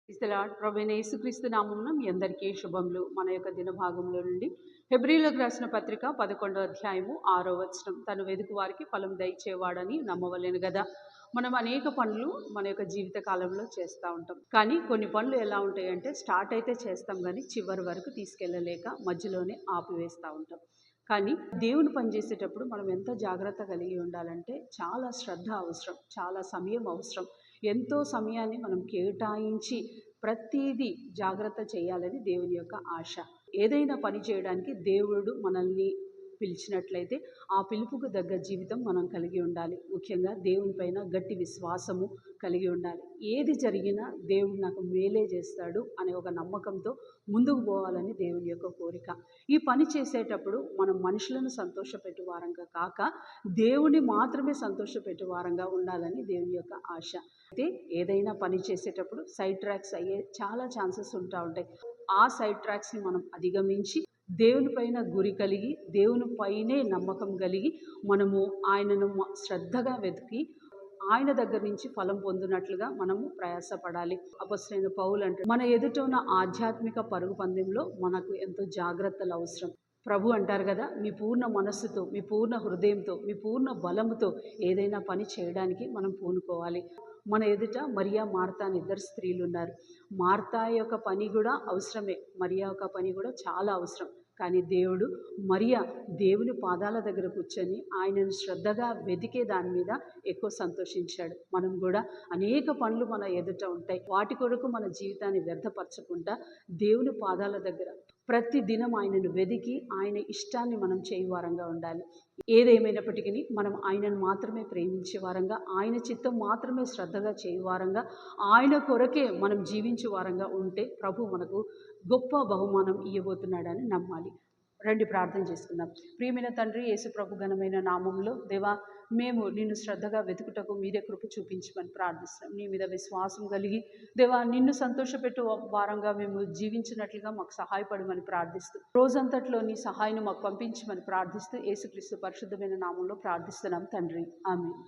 క్రీస్తులాడ్ ప్రభువైన యేసుక్రీస్తు నామమున మీ అందరికీ శుభములు. మన యొక్క దిన భాగంలో నుండి హెబ్రీయులకు రాసిన పత్రిక 11వ అధ్యాయము 6వ వచనం, తను వెదుకు వారికి ఫలం దయచేవాడని నమ్మవలెను గదా. మనం అనేక పనులు మన యొక్క జీవిత కాలంలో చేస్తూ ఉంటాం. కానీ కొన్ని పనులు ఎలా ఉంటాయంటే స్టార్ట్ అయితే చేస్తాం కానీ చివరి వరకు తీసుకెళ్ళలేక మధ్యలోనే ఆపివేస్తూ ఉంటాం. కానీ దేవుని పని చేసేటప్పుడు మనం ఎంత జాగ్రత్త కలిగి ఉండాలంటే చాలా శ్రద్ధ అవసరం, చాలా సమయం అవసరం. ఎంతో సమయాన్ని మనం కేటాయించి ప్రతిదీ జాగ్రత్త చేయాలని దేవుని యొక్క ఆశ. ఏదైనా పని చేయడానికి దేవుడు మనల్ని పిలిచినట్లయితే ఆ పిలుపుకు తగ్గ జీవితం మనం కలిగి ఉండాలి. ముఖ్యంగా దేవుని పైన గట్టి విశ్వాసము కలిగి ఉండాలి. ఏది జరిగినా దేవుడు నాకు మేలే చేస్తాడు అనే ఒక నమ్మకంతో ముందుకు పోవాలని దేవుని యొక్క కోరిక. ఈ పని చేసేటప్పుడు మనం మనుషులను సంతోషపెట్టు వారంగా కాక దేవుని మాత్రమే సంతోషపెట్టు వారంగా ఉండాలని దేవుని యొక్క ఆశ. అయితే ఏదైనా పని చేసేటప్పుడు సైడ్ ట్రాక్స్ అయ్యే చాలా ఛాన్సెస్ ఉంటాయి. ఆ సైడ్ ట్రాక్స్ని మనం అధిగమించి దేవుని పైన గురి కలిగి దేవుని పైనే నమ్మకం కలిగి మనము ఆయనను శ్రద్ధగా వెతికి ఆయన దగ్గర నుంచి ఫలం పొందినట్లుగా మనము ప్రయాసపడాలి. అపొస్తలుడైన పౌలు అంటే మన ఎదుట ఉన్న ఆధ్యాత్మిక పరుగు పందెంలో మనకు ఎంతో జాగ్రత్తలు అవసరం. ప్రభు అంటారు కదా, మీ పూర్ణ మనస్సుతో, మీ పూర్ణ హృదయంతో, మీ పూర్ణ బలముతో ఏదైనా పని చేయడానికి మనం పూనుకోవాలి. మన ఎదుట మరియా, మార్తా అని ఇద్దరు స్త్రీలు ఉన్నారు. మార్తా యొక్క పని కూడా అవసరమే, మరియా యొక్క పని కూడా చాలా అవసరం. కానీ దేవుడు మరియా దేవుని పాదాల దగ్గర కూర్చొని ఆయనను శ్రద్ధగా వెతికే దాని మీద ఎక్కువ సంతోషించాడు. మనం కూడా అనేక పనులు మన ఎదుట ఉంటాయి. వాటి కొరకు మన జీవితాన్ని వ్యర్థపరచకుండా దేవుని పాదాల దగ్గర ప్రతి దినం ఆయనను వెతికి ఆయన ఇష్టాన్ని మనం చేయవారంగా ఉండాలి. ఏదేమైనప్పటికీ మనం ఆయనను మాత్రమే ప్రేమించే వారంగా, ఆయన చిత్తం మాత్రమే శ్రద్ధగా చేయవారంగా, ఆయన కొరకే మనం జీవించే వారంగా ఉంటే ప్రభు మనకు గొప్ప బహుమానం ఇవ్వబోతున్నాడని నమ్మాలి. రండి ప్రార్థన చేసుకుందాం. ప్రియమైన తండ్రి, యేసు ప్రభు ఘనమైన నామంలో దేవా, మేము నిన్ను శ్రద్ధగా వెతుకుటకు మీరే కృప చూపించమని ప్రార్థిస్తున్నాం. నీ మీద విశ్వాసం కలిగి దేవా, నిన్ను సంతోషపెట్టు వారంగా మేము జీవించినట్లుగా మాకు సహాయపడమని ప్రార్థిస్తూ, రోజంతట్లో నీ సహాయాన్ని మాకు పంపించమని ప్రార్థిస్తూ యేసుక్రీస్తు పరిశుద్ధమైన నామంలో ప్రార్థిస్తున్నాం తండ్రి. ఆమేన్.